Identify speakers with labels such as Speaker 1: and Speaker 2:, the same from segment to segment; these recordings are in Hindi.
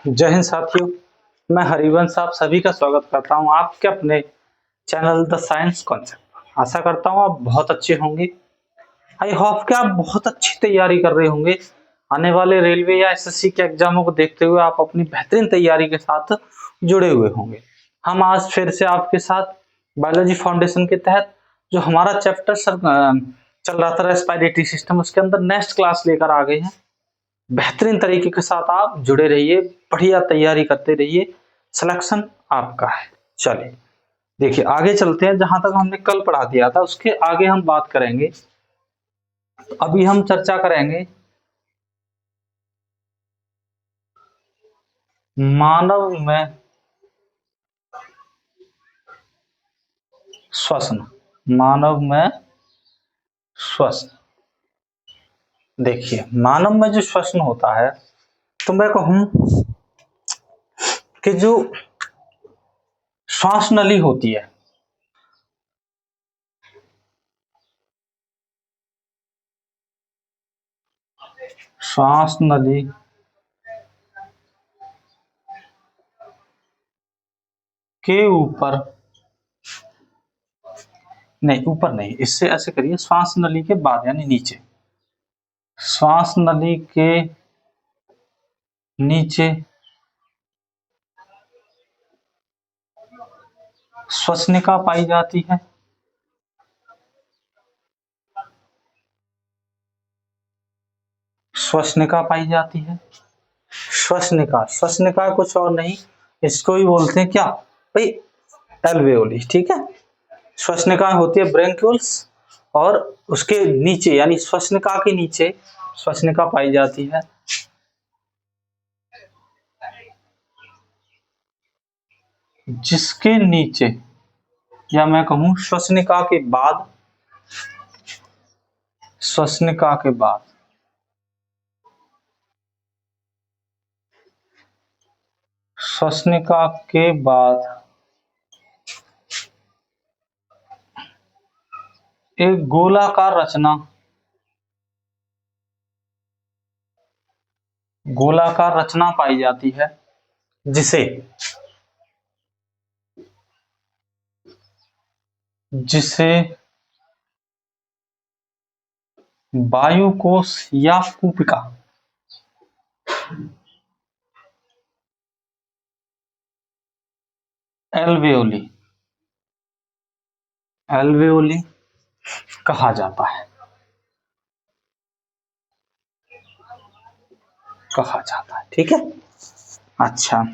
Speaker 1: जय हिंद साथियों, मैं हरिवंश आप सभी का स्वागत करता हूं आपके अपने चैनल द साइंस कॉन्सेप्ट। आशा करता हूं आप बहुत अच्छे होंगे। आई होप कि आप बहुत अच्छी तैयारी कर रहे होंगे। आने वाले रेलवे या एसएससी के एग्जामों को देखते हुए आप अपनी बेहतरीन तैयारी के साथ जुड़े हुए होंगे। हम आज फिर से आपके साथ बायोलॉजी फाउंडेशन के तहत जो हमारा चैप्टर चल रहा था रेस्पिरेटरी सिस्टम, उसके अंदर नेक्स्ट क्लास लेकर आ गए हैं। बेहतरीन तरीके के साथ आप जुड़े रहिए, बढ़िया तैयारी करते रहिए, सिलेक्शन आपका है। चलिए देखिए आगे चलते हैं। जहां तक हमने कल पढ़ा दिया था उसके आगे हम बात करेंगे। तो अभी हम चर्चा करेंगे मानव में श्वसन। मानव में श्वसन। देखिए मानव में जो श्वसन होता है, तो मैं कहूं कि जो श्वास नली होती है, श्वास नली के ऊपर नहीं, ऊपर नहीं, इससे ऐसे करिए, श्वास नली के बाद यानी नीचे, श्वास नली के नीचे श्वसनिका पाई जाती है। श्वसनिका पाई जाती है। श्वसनिका, श्वसनिका कुछ और नहीं, इसको ही बोलते हैं क्या भाई, एल्वेओली। ठीक है, श्वसनिका होती है ब्रेंक्यूल्स, और उसके नीचे यानी श्वसनिका के नीचे श्वसनिका पाई जाती है। जिसके नीचे, या मैं कहूं श्वसनिका के बाद, श्वसनिका के बाद श्वसनिका के बाद एक गोलाकार रचना, गोलाकार रचना पाई जाती है, जिसे जिसे वायुकोश या कूपिका, एल्वेओली, एल्वेओली कहा जाता है, कहा जाता है। ठीक है, अच्छा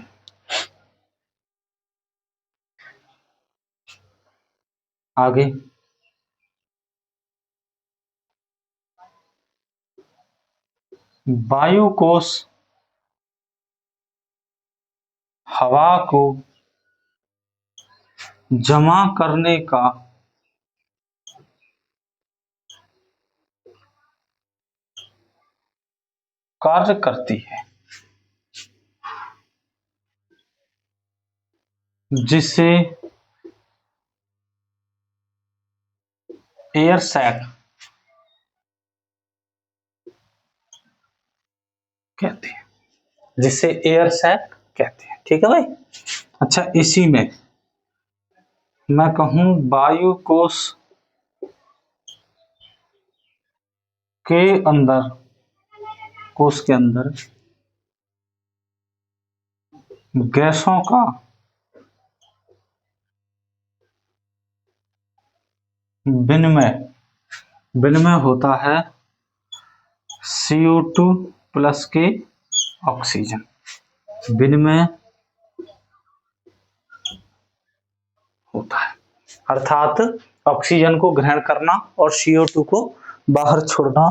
Speaker 1: आगे, वायुकोश हवा को जमा करने का कार्य करती है, जिसे एयर सैक कहते हैं, जिसे एयर सैक कहते हैं। ठीक है भाई। अच्छा, इसी में मैं कहूं वायुकोश के अंदर, कोश के अंदर गैसों का विनिमय, विनिमय होता है CO2 प्लस के ऑक्सीजन, विनिमय होता है। अर्थात ऑक्सीजन को ग्रहण करना और CO2 को बाहर छोड़ना,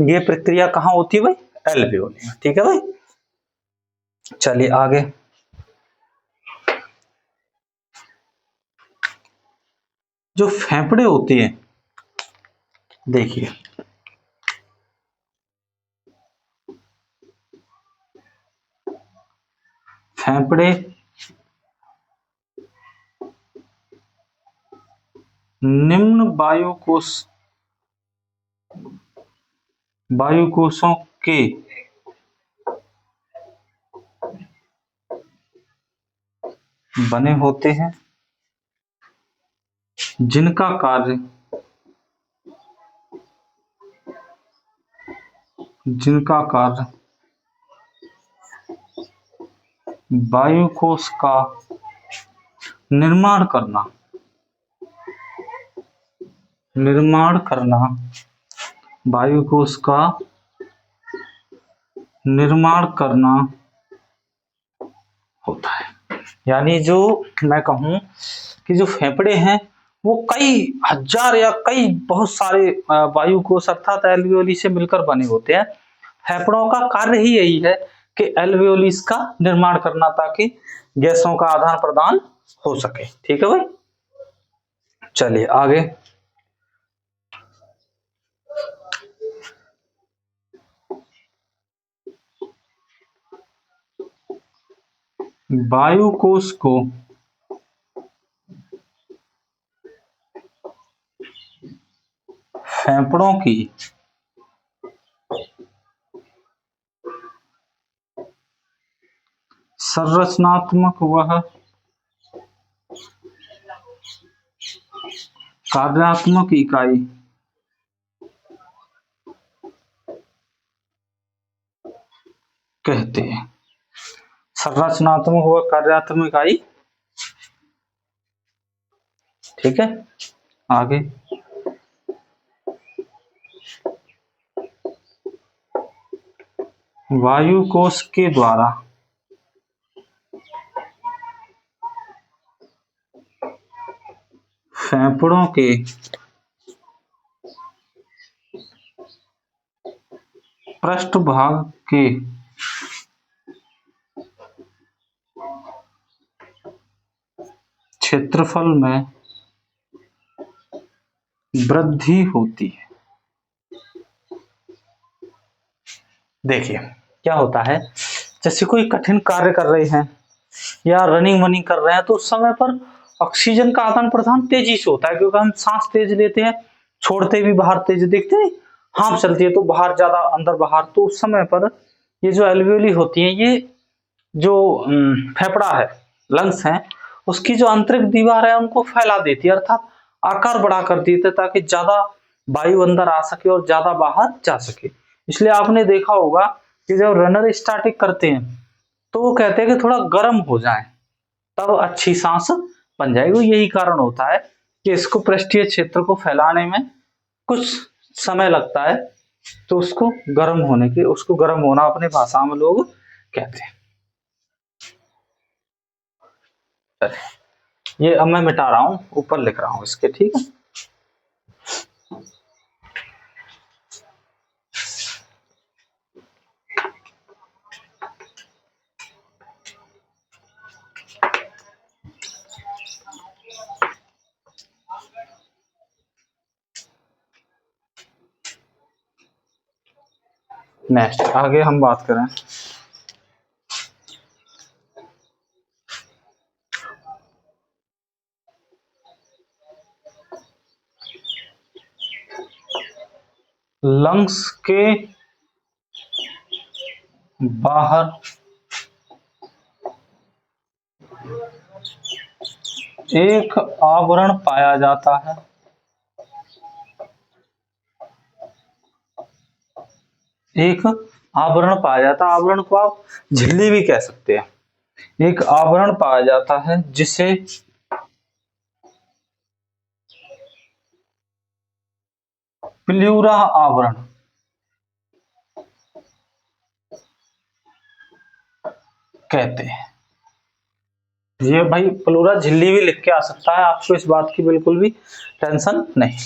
Speaker 1: ये प्रक्रिया कहाँ होती है भाई, एल्वेओली में। ठीक है भाई, चलिए आगे। जो फेफड़े होते हैं, देखिए फेफड़े निम्न वायुकोशों के बने होते हैं, जिनका कार्य वायु कोश का निर्माण करना वायु कोश का निर्माण करना होता है। यानी जो मैं कहूं कि जो फेफड़े हैं वो कई हजार या कई बहुत सारे वायु कोश अर्थात एल्वियोली से मिलकर बने होते हैं। फेफड़ों का कार्य ही यही है कि एल्वियोलिस का निर्माण करना, ताकि गैसों का आदान प्रदान हो सके। ठीक है भाई, चलिए आगे। वायु कोश को फेफड़ों की संरचनात्मक व कार्यात्मक इकाई कहते हैं। संरचनात्मक व कार्यात्मक इकाई, ठीक है। आगे, वायु कोश के द्वारा फेफड़ों के पृष्ठभाग के क्षेत्रफल में वृद्धि होती है। देखिए क्या होता है, जैसे कोई कठिन कार्य कर रहे हैं या रनिंग वनिंग कर रहे हैं, तो उस समय पर ऑक्सीजन का आदान प्रदान तेजी से होता है, क्योंकि हम सांस तेज लेते हैं, छोड़ते भी बाहर तेज, देखते हैं हाफ चलती है तो बाहर ज्यादा अंदर बाहर। तो उस समय पर ये जो एल्वियोली होती है, ये जो फेफड़ा है, लंग्स हैं, उसकी जो आंतरिक दीवार है उनको फैला देती है, अर्थात आकार बड़ा कर देती है, ताकि ज्यादा वायु अंदर आ सके और ज्यादा बाहर जा सके। इसलिए आपने देखा होगा कि जब रनर स्टार्टिंग करते हैं तो वो कहते हैं कि थोड़ा गर्म हो जाए तब अच्छी सांस बन जाएगी। यही कारण होता है कि इसको पृष्ठीय क्षेत्र को फैलाने में कुछ समय लगता है, तो उसको गर्म होना अपने भाषा में लोग कहते हैं। ये अब मैं मिटा रहा हूं, ऊपर लिख रहा हूं इसके, ठीक है। नेक्स्ट आगे हम बात करें लंग्स के बाहर एक आवरण पाया जाता है, आवरण को आप झिल्ली भी कह सकते हैं। एक आवरण पाया जाता है जिसे प्लूरा आवरण कहते हैं। ये भाई प्लूरा झिल्ली भी लिख के आ सकता है, आपको इस बात की बिल्कुल भी टेंशन नहीं।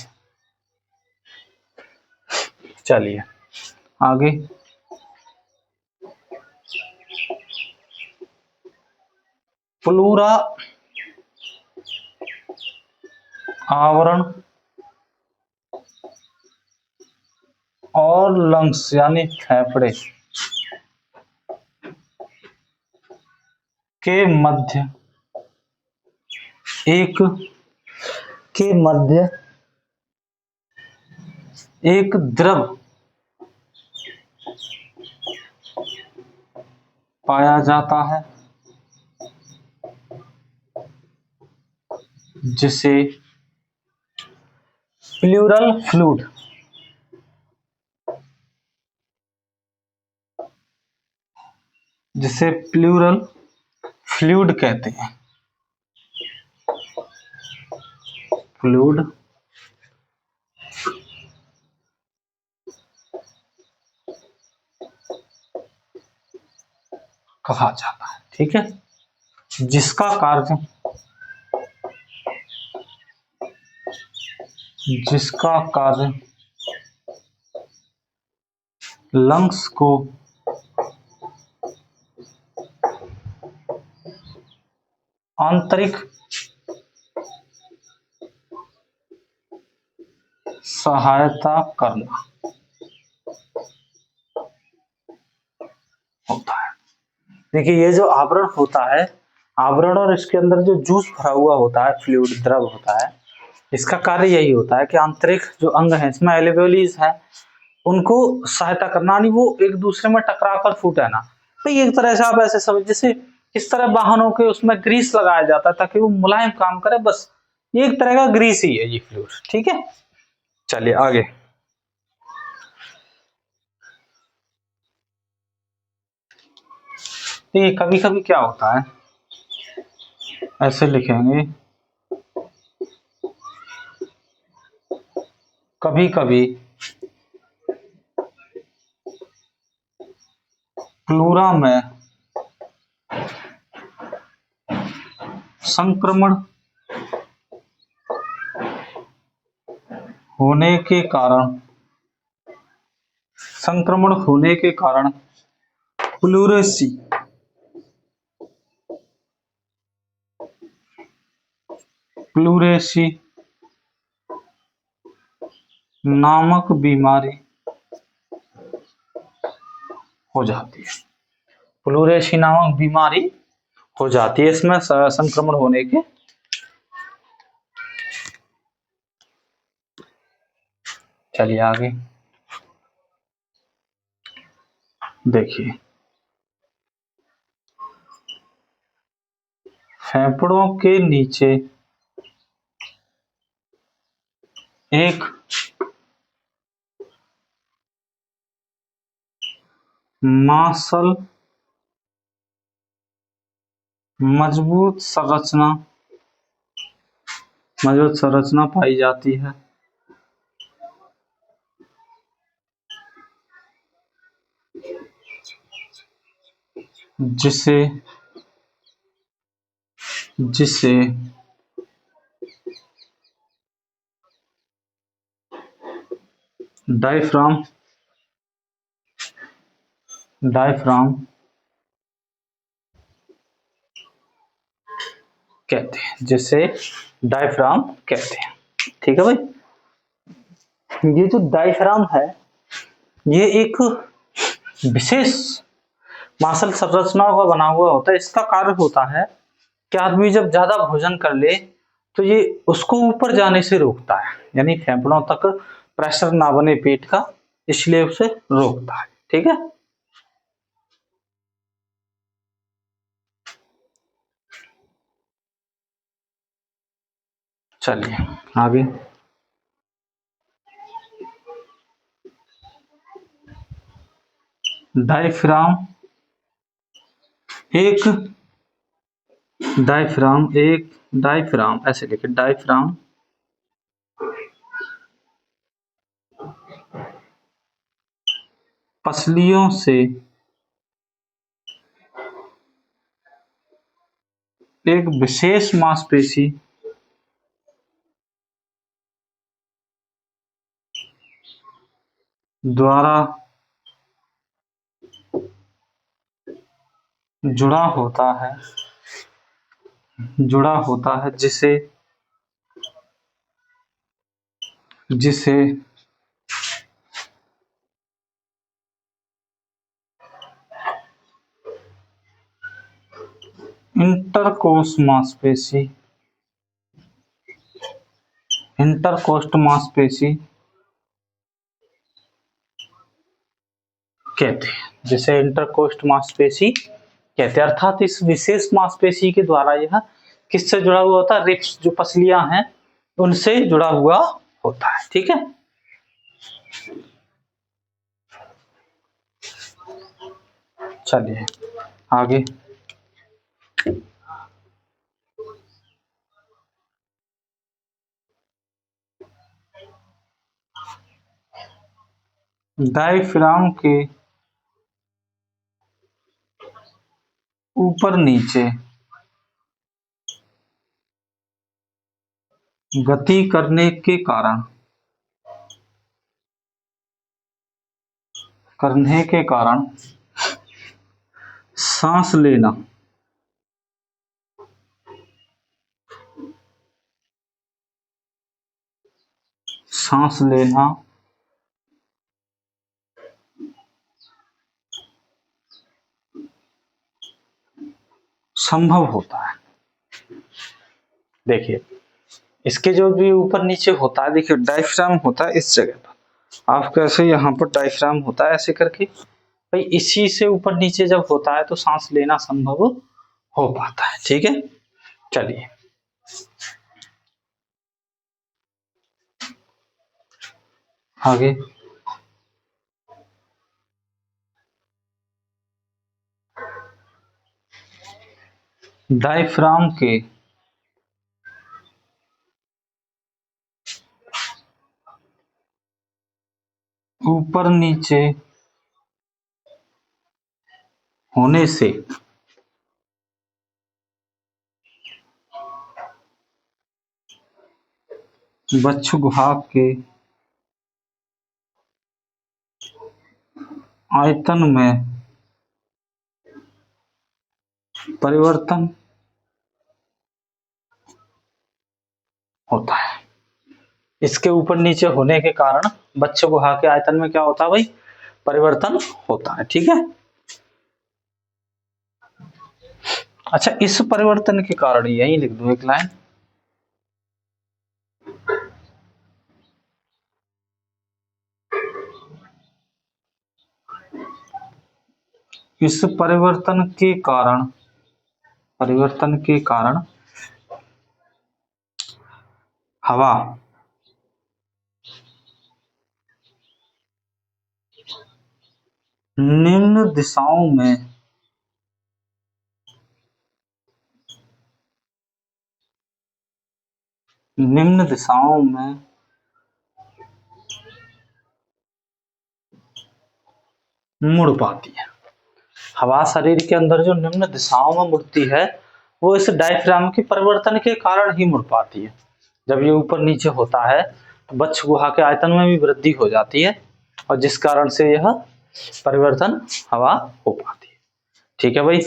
Speaker 1: चलिए आगे, प्लूरा आवरण और लंग्स यानी फेफड़े के मध्य एक द्रव पाया जाता है, जिसे प्लूरल फ्लूइड, जिसे प्लूरल फ्लूइड कहते हैं। फ्लूइड कहा जाता है, ठीक है, जिसका कार्य लंग्स को आंतरिक सहायता करना होता है। देखिए ये जो आवरण होता है, आवरण और इसके अंदर जो जूस भरा हुआ होता है, फ्लूइड द्रव होता है, इसका कार्य यही होता है कि आंतरिक जो अंग है, इसमें एल्वेओलीज है, उनको सहायता करना, नहीं वो एक दूसरे में टकरा कर फूटे ना। तो एक तरह से आप ऐसे समझ, जैसे इस तरह वाहनों के उसमें ग्रीस लगाया जाता है ताकि वो मुलायम काम करे, बस ये एक तरह का ग्रीस ही है ये फ्लूइड, ठीक है। चलिए आगे। तो ये कभी कभी क्या होता है, ऐसे लिखेंगे, कभी कभी प्लूरा में संक्रमण होने के कारण प्लूरेसी नामक बीमारी हो जाती है। प्लूरेसी नामक बीमारी हो जाती है इसमें संक्रमण होने के। चलिए आगे देखिए, फेफड़ों के नीचे एक मांसल मजबूत संरचना पाई जाती है, जिसे डायफ्राम कहते हैं, ठीक है भाई। ये जो डायफ्राम है, ये एक विशेष मांसल संरचनाओं का बना हुआ होता है। इसका कार्य होता है कि आदमी जब ज्यादा भोजन कर ले तो ये उसको ऊपर जाने से रोकता है, यानी फेफड़ों तक प्रेशर ना बने पेट का, इसलिए उसे रोकता है, ठीक है। चलिए आगे। डायफ्राम ऐसे लिखे, डायफ्राम पसलियों से एक विशेष मांसपेशी द्वारा जुड़ा होता है, जिसे इंटरकोस्ट मांसपेशी कहते हैं, जिसे इंटरकोस्ट मांसपेशी कहते हैं। अर्थात इस विशेष मांसपेशी के द्वारा यह किससे जुड़ा हुआ होता है? रिब्स, जो पसलियां हैं, उनसे जुड़ा हुआ होता है। ठीक है, चलिए आगे। डायफ्राम के ऊपर नीचे गति करने के कारण सांस लेना संभव होता है। देखिए, इसके जो भी ऊपर नीचे होता है, देखिए डायफ्राम होता है इस जगह पर, आप कैसे यहाँ पर डायफ्राम होता है ऐसे करके, भाई इसी से ऊपर नीचे जब होता है तो सांस लेना संभव हो पाता है। ठीक है, चलिए आगे। डायफ्राम के ऊपर नीचे होने से बच्चू गुहा के आयतन में परिवर्तन होता है। इसके ऊपर नीचे होने के कारण बच्चू गुहा के आयतन में क्या होता है भाई? परिवर्तन होता है। ठीक है, अच्छा, इस परिवर्तन के कारण, यही लिख दो एक लाइन, इस परिवर्तन के कारण हवा निम्न दिशाओं में मुड़ पाती है। हवा शरीर के अंदर जो निम्न दिशाओं में मुड़ती है, वो इस डायफ्राम के परिवर्तन के कारण ही मुड़ पाती है। जब ये ऊपर नीचे होता है तो बच्चू गुहा के आयतन में भी वृद्धि हो जाती है, और जिस कारण से यह परिवर्तन हवा हो पाती है। ठीक है भाई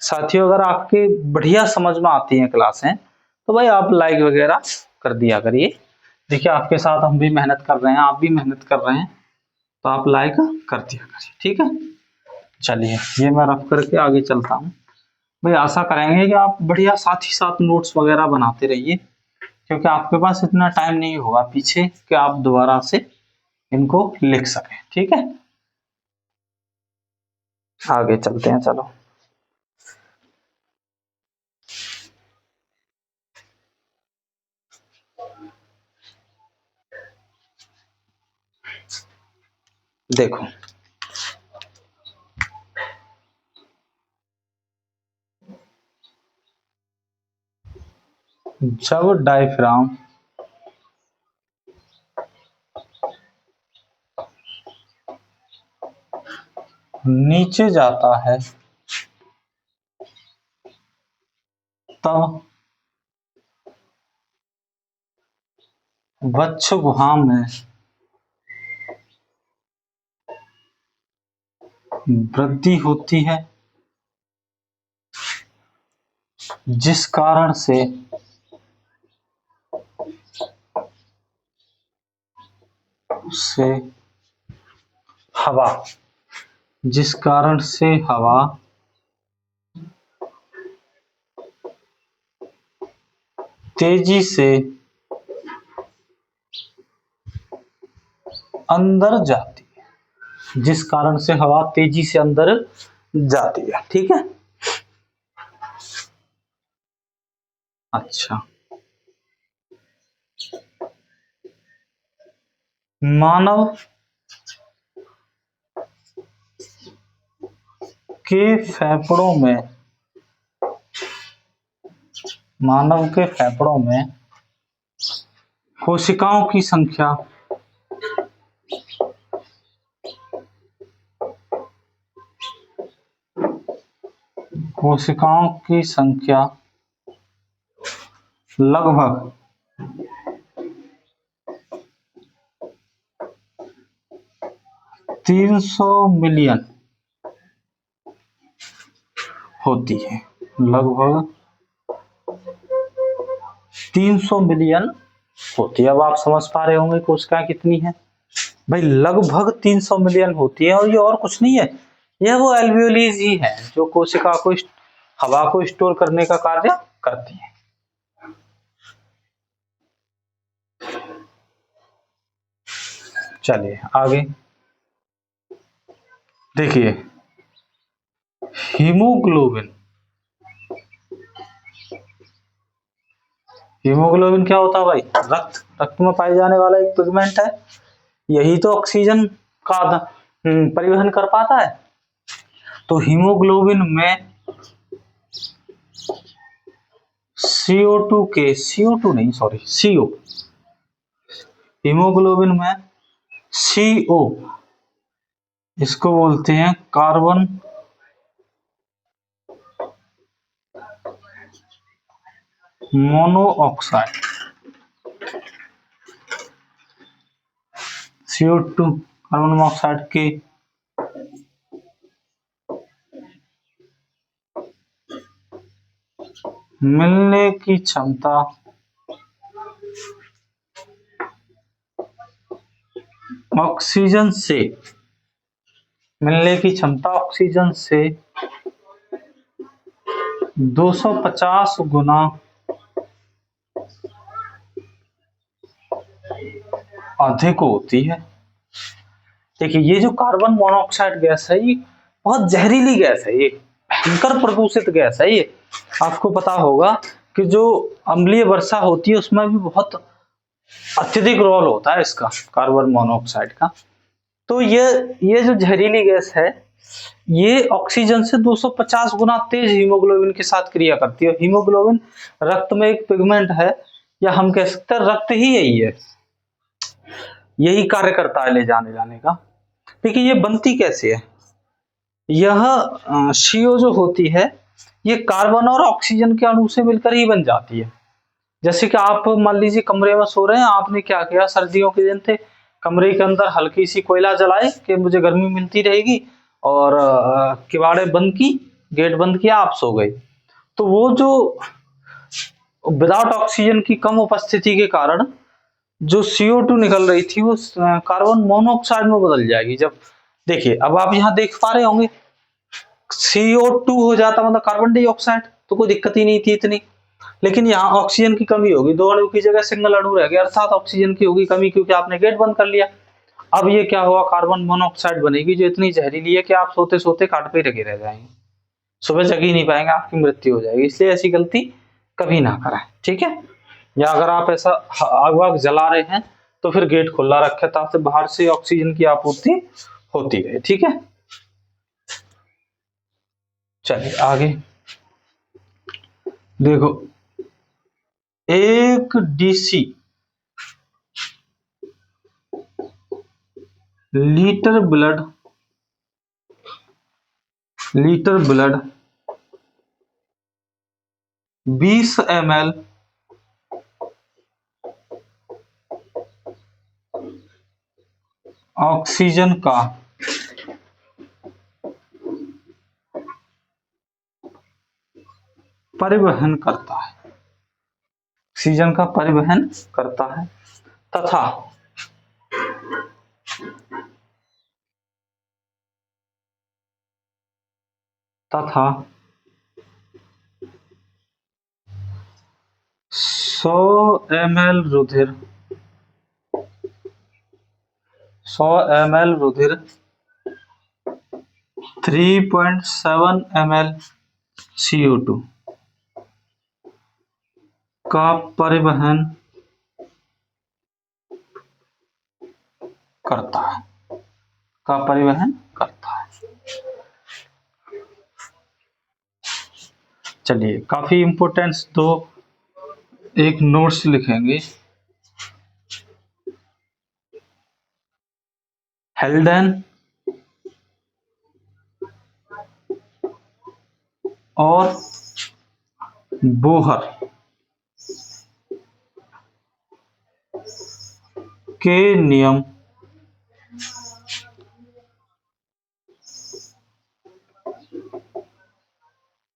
Speaker 1: साथियों, अगर आपके बढ़िया समझ में आती है क्लासें, तो भाई आप लाइक वगैरह कर दिया करिए। देखिए, आपके साथ हम भी मेहनत कर रहे हैं, आप भी मेहनत कर रहे हैं, तो आप लाइक कर दिया करिए। ठीक है, चलिए ये मैं रफ करके आगे चलता हूँ। भाई आशा करेंगे कि आप बढ़िया साथ ही साथ नोट्स वगैरह बनाते रहिए, क्योंकि आपके पास इतना टाइम नहीं होगा पीछे कि आप दोबारा से इनको लिख सकें। ठीक है, आगे चलते हैं, चलो। देखो, जब डायफ्राम नीचे जाता है तब बच्चू गुहा में वृद्धि होती है, जिस कारण से हवा तेजी से अंदर जाती है, जिस कारण से हवा तेजी से अंदर जाती है। ठीक है, अच्छा, मानव के फेफड़ों में, मानव के फेफड़ों में कोशिकाओं की संख्या कोशिकाओं की संख्या लगभग 300 मिलियन होती है। लगभग 300 मिलियन होती है। अब आप समझ पा रहे होंगे कोशिकाएं कितनी है। भाई लगभग 300 मिलियन होती है, और ये और कुछ नहीं है, यह वो एल्वियोलीज ही है जो कोशिका को हवा को स्टोर करने का कार्य करती है। चलिए आगे देखिए, हीमोग्लोबिन, हीमोग्लोबिन क्या होता है भाई? रक्त में पाए जाने वाला एक पिगमेंट है। यही तो ऑक्सीजन का परिवहन कर पाता है। तो हीमोग्लोबिन में CO2 के, CO2 नहीं सॉरी CO, हीमोग्लोबिन में CO, इसको बोलते हैं carbon monoxide. CO2 carbon monoxide की मिलने की क्षमता ऑक्सीजन से, मिलने की क्षमता ऑक्सीजन से 250 गुना अधिक होती है। देखिए ये जो कार्बन मोनोऑक्साइड गैस है, ये बहुत जहरीली गैस है, ये भयंकर प्रदूषित गैस है। ये आपको पता होगा कि जो अम्लीय वर्षा होती है उसमें भी बहुत अत्यधिक रोल होता है इसका, कार्बन मोनोऑक्साइड का। तो ये जो जहरीली गैस है, ये ऑक्सीजन से 250 गुना तेज हीमोग्लोबिन के साथ क्रिया करती है। हीमोग्लोबिन रक्त में एक पिगमेंट है, या हम कह सकते हैं रक्त ही यही है, यही कार्य करता है ले जाने जाने का। देखिए ये बनती कैसे है? यह CO जो होती है, ये कार्बन और ऑक्सीजन के अणु से मिलकर ही बन जाती है। जैसे कि आप मान लीजिए कमरे में सो रहे हैं, आपने क्या किया, सर्दियों के दिन थे, कमरे के अंदर हल्की सी कोयला जलाए कि मुझे गर्मी मिलती रहेगी, और किवाड़े बंद की, गेट बंद किया, आप सो गए। तो वो जो विदाउट ऑक्सीजन की कम उपस्थिति के कारण जो CO2 निकल रही थी, वो कार्बन मोनोऑक्साइड में बदल जाएगी। जब देखिए अब आप यहाँ देख पा रहे होंगे, CO2 हो जाता मतलब कार्बन डाइऑक्साइड, तो कोई दिक्कत ही नहीं थी इतनी। लेकिन यहाँ ऑक्सीजन की कमी होगी, 2 अणु की जगह सिंगल अणु रह गया, अर्थात ऑक्सीजन की होगी कमी, क्योंकि आपने गेट बंद कर लिया। अब ये क्या हुआ, कार्बन मोनोऑक्साइड बनेगी जो इतनी जहरीली है कि आप सोते सोते खाट पे लगे रह जाएंगे, सुबह जग ही नहीं पाएंगे, आपकी मृत्यु हो जाएगी। इसलिए ऐसी गलती कभी ना करें, ठीक है। या अगर आप ऐसा आग वाग जला रहे हैं तो फिर गेट खुला रखें ताकि बाहर से ऑक्सीजन की आपूर्ति होती रहे, ठीक है। चलिए आगे देखो, एक DC litre blood 20 ml oxygen का परिवहन करता है, ऑक्सीजन का परिवहन करता है, तथा तथा 100 ml रुधिर 3.7 ml CO2 का परिवहन करता है, का परिवहन करता है। चलिए, काफी इंपोर्टेंस दो एक नोट्स लिखेंगे। हेल्डन और बोहर के नियम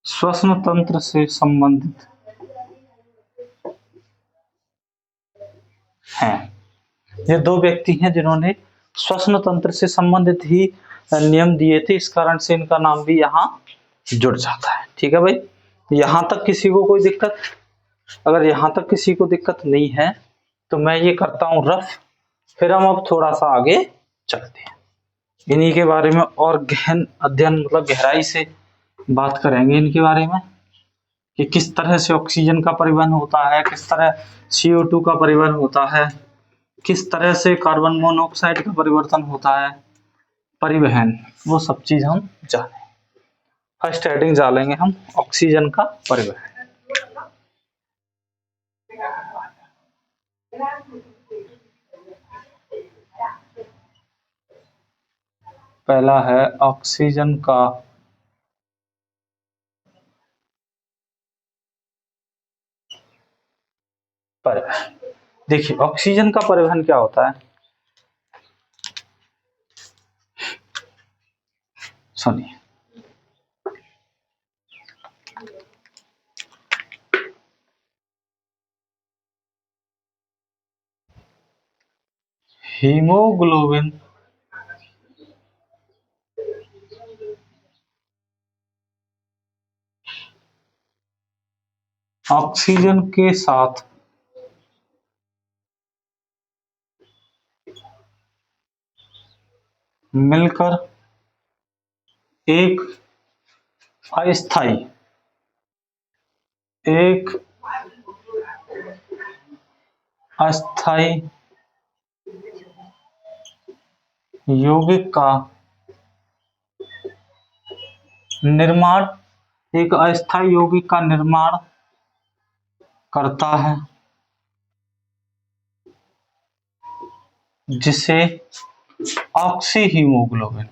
Speaker 1: श्वसन तंत्र से संबंधित हैं। ये दो व्यक्ति हैं जिन्होंने श्वसन तंत्र से संबंधित ही नियम दिए थे, इस कारण से इनका नाम भी यहाँ जुड़ जाता है। ठीक है भाई, यहाँ तक किसी को कोई दिक्कत? अगर यहाँ तक किसी को दिक्कत नहीं है तो मैं ये करता हूँ रफ, फिर हम अब थोड़ा सा आगे चलते हैं, इन्हीं के बारे में और गहन अध्ययन मतलब गहराई से बात करेंगे इनके बारे में कि किस तरह से ऑक्सीजन का परिवहन होता है, किस तरह CO2 का परिवहन होता है, किस तरह से कार्बन मोनोऑक्साइड का परिवर्तन होता है, परिवहन, वो सब चीज हम जाने। फर्स्ट हेडिंग डालेंगे हम ऑक्सीजन का परिवहन। पहला है ऑक्सीजन का परिवहन। देखिए, ऑक्सीजन का परिवहन क्या होता है, सुनिए। हीमोग्लोबिन ऑक्सीजन के साथ मिलकर एक अस्थाई अस्थाई यौगिक का निर्माण, एक अस्थाई यौगिक का निर्माण करता है जिसे ऑक्सी हीमोग्लोबिन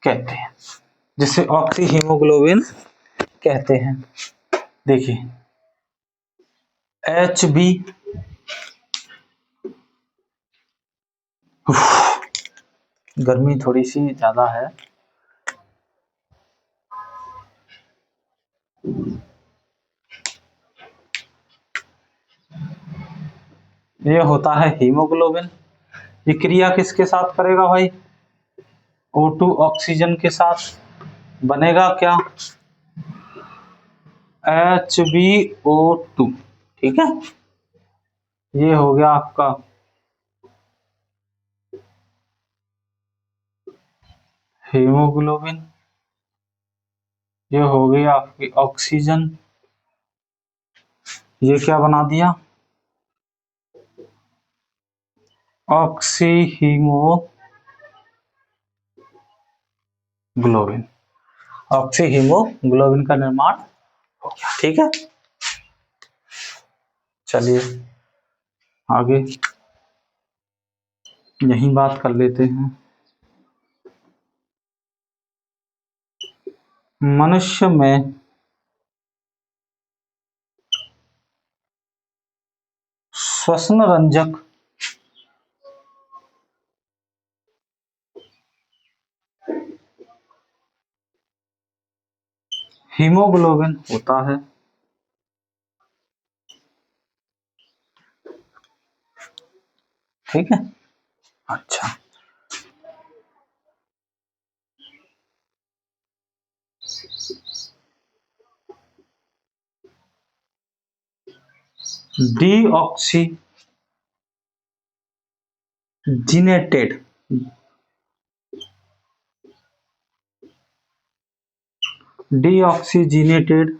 Speaker 1: कहते हैं, जिसे ऑक्सी हीमोग्लोबिन कहते हैं। देखिए, HB गर्मी थोड़ी सी ज्यादा है, ये होता है हीमोग्लोबिन। ये क्रिया किसके साथ करेगा भाई? O2 ऑक्सीजन के साथ, बनेगा क्या? HbO2। ठीक है, ये हो गया आपका हीमोग्लोबिन, ये हो गई आपकी ऑक्सीजन, ये क्या बना दिया? Oxy haemoglobin. ऑक्सी हीमोग्लोबिन का निर्माण हो गया। ठीक है, चलिए आगे यही बात कर लेते हैं। मनुष्य में श्वसन रंजक हीमोग्लोबिन होता है। ठीक है, अच्छा, डीऑक्सीजिनेटेड डीऑक्सीजिनेटेड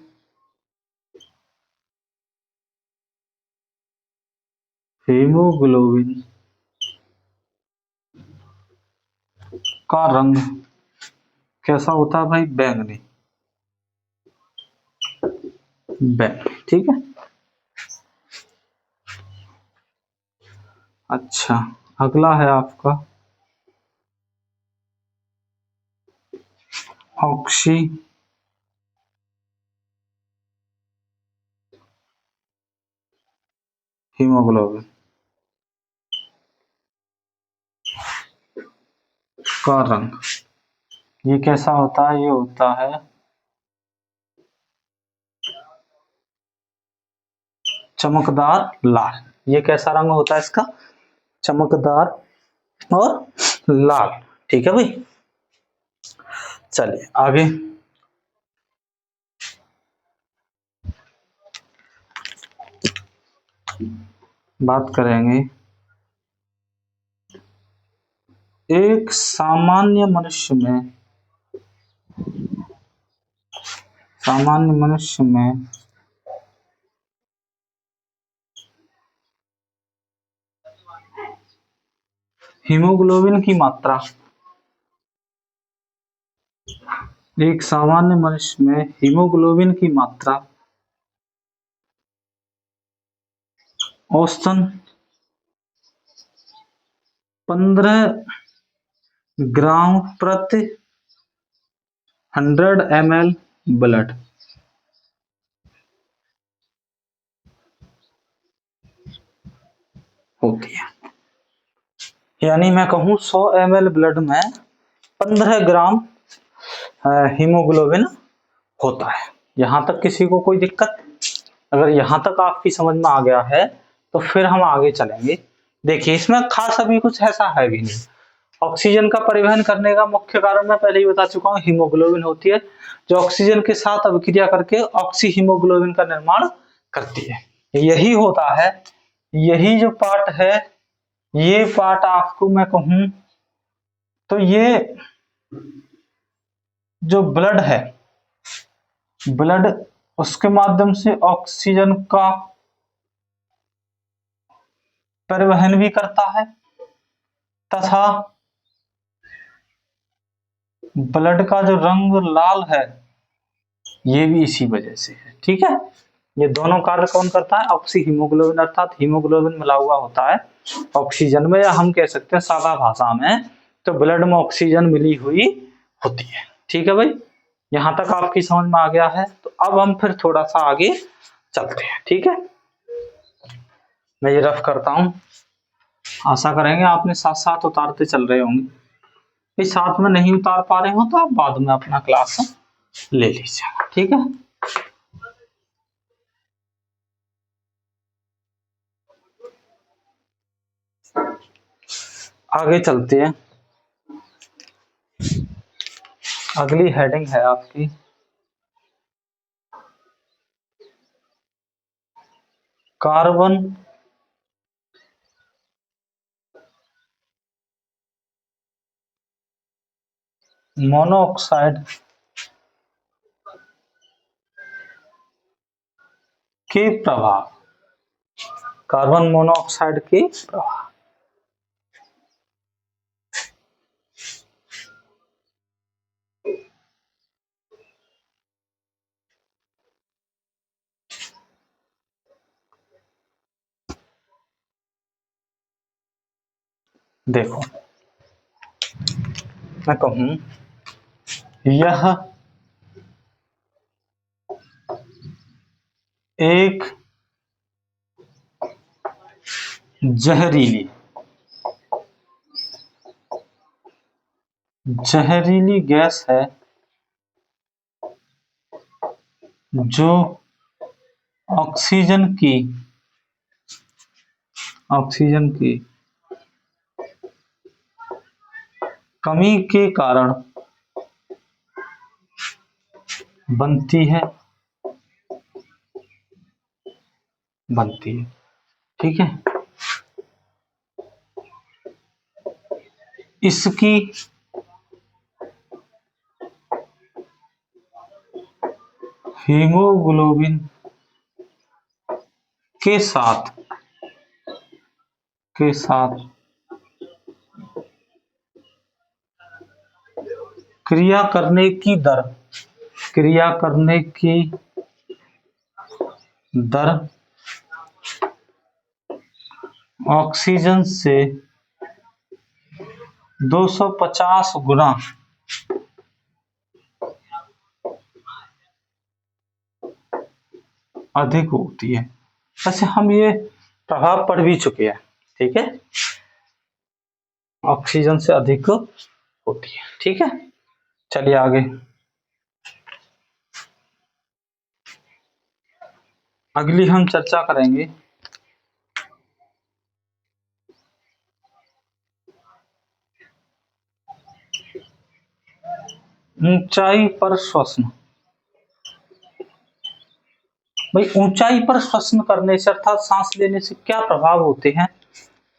Speaker 1: हीमोग्लोबिन का रंग कैसा होता है भाई? बैंगनी। बैंगनी, ठीक है। अच्छा, अगला है आपका ऑक्सी हीमोग्लोबिन का रंग ये कैसा होता है? ये होता है चमकदार लाल। ये कैसा रंग होता है इसका? चमकदार और लाल, ठीक है भाई। चलिए आगे बात करेंगे। एक सामान्य मनुष्य में हीमोग्लोबिन की मात्रा, एक सामान्य मनुष्य में हीमोग्लोबिन की मात्रा औसतन 15 ग्राम प्रति 100 ml ब्लड होती है। यानी मैं कहूँ 100 ml ब्लड में 15 ग्राम हीमोग्लोबिन होता है। यहाँ तक किसी को कोई दिक्कत? अगर यहाँ तक आपकी समझ में आ गया है तो फिर हम आगे चलेंगे। देखिए, इसमें खास अभी कुछ ऐसा है भी नहीं। ऑक्सीजन का परिवहन करने का मुख्य कारण मैं पहले ही बता चुका हूँ, हीमोग्लोबिन होती है, जो ऑक्सीजन के साथ अभिक्रिया करके ऑक्सी हीमोग्लोबिन का निर्माण करती है। यही होता है, यही जो पार्ट है, ये पार्ट आपको मैं कहूँ तो ये जो ब्लड है, ब्लड उसके माध्यम से ऑक्सीजन का परिवहन भी करता है तथा ब्लड का जो रंग लाल है ये भी इसी वजह से है, ठीक है। ये दोनों कार्य कौन करता है? ऑक्सी हीमोग्लोबिन, अर्थात हीमोग्लोबिन मिला हुआ होता है ऑक्सीजन में, या हम कह सकते हैं सादा भाषा में तो ब्लड में ऑक्सीजन मिली हुई होती है, ठीक है भाई। यहां तक आपकी समझ में आ गया है तो अब हम फिर थोड़ा सा आगे चलते हैं, ठीक है। मैं ये रफ करता हूं, आशा करेंगे आपने साथ साथ उतारते चल रहे होंगे। इस साथ में नहीं उतार पा रहे हो तो आप बाद में अपना क्लास ले लीजिए, ठीक है। आगे चलते हैं। अगली हेडिंग है आपकी कार्बन मोनोऑक्साइड के प्रभाव। कार्बन मोनोऑक्साइड के प्रभाव। देखो, मैं कहूं यह एक जहरीली गैस है जो ऑक्सीजन की कमी के कारण बनती है। बनती है। ठीक है, इसकी हीमोग्लोबिन के साथ क्रिया करने की दर ऑक्सीजन से 250 गुना अधिक होती है। वैसे हम ये प्रभाव पढ़ भी चुके हैं। ठीक है, ऑक्सीजन से अधिक होती है। ठीक है, चलिए आगे। अगली हम चर्चा करेंगे ऊंचाई पर श्वसन। भाई ऊंचाई पर श्वसन करने से अर्थात सांस लेने से क्या प्रभाव होते हैं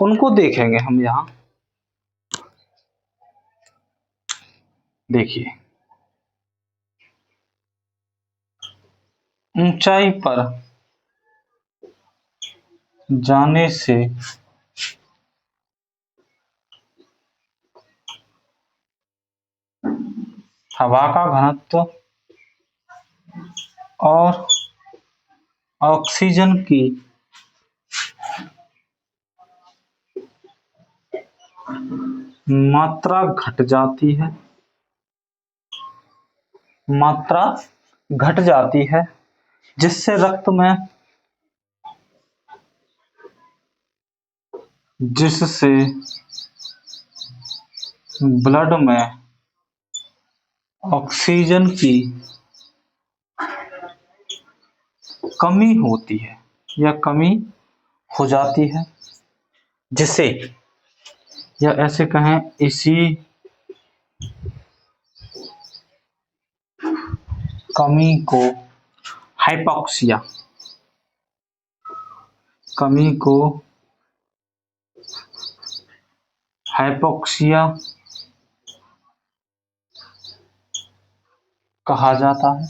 Speaker 1: उनको देखेंगे हम यहाँ। देखिए, ऊंचाई पर जाने से हवा का घनत्व और ऑक्सीजन की मात्रा घट जाती है, जिससे ब्लड में ऑक्सीजन की कमी होती है या कमी हो जाती है, जिसे या ऐसे कहें इसी कमी को हाइपोक्सिया कहा जाता है।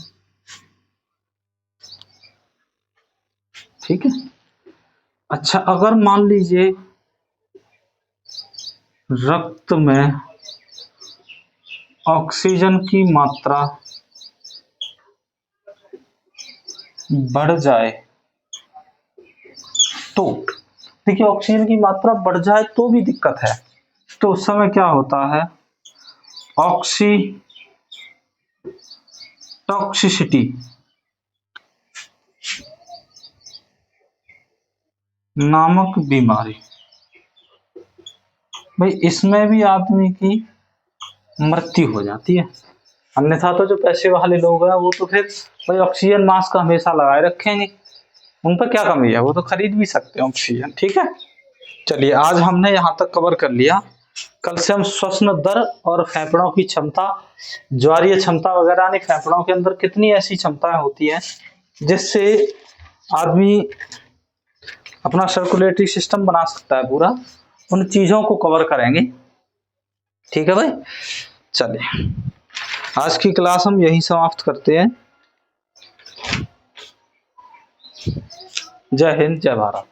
Speaker 1: ठीक है, अच्छा, अगर मान लीजिए रक्त में ऑक्सीजन की मात्रा बढ़ जाए तो, देखिए ऑक्सीजन की मात्रा बढ़ जाए तो भी दिक्कत है। तो उस समय क्या होता है, टॉक्सिसिटी नामक बीमारी। भाई इसमें भी आदमी की मृत्यु हो जाती है। अन्यथा तो जो पैसे वाले लोग हैं वो तो फिर भाई ऑक्सीजन मास्क हमेशा लगाए रखेंगे, उन पर क्या कमी है, वो तो खरीद भी सकते हैं ऑक्सीजन। ठीक है, चलिए आज हमने यहाँ तक कवर कर लिया। कल से हम श्वसन दर और फेफड़ों की क्षमता, ज्वारीय क्षमता वगैरह, यानी फेफड़ों के अंदर कितनी ऐसी क्षमताएं होती हैं जिससे आदमी अपना सर्कुलेटरी सिस्टम बना सकता है पूरा, उन चीजों को कवर करेंगे। ठीक है भाई, चलिए आज की क्लास हम यहीं समाप्त करते हैं। जय हिंद, जय भारत।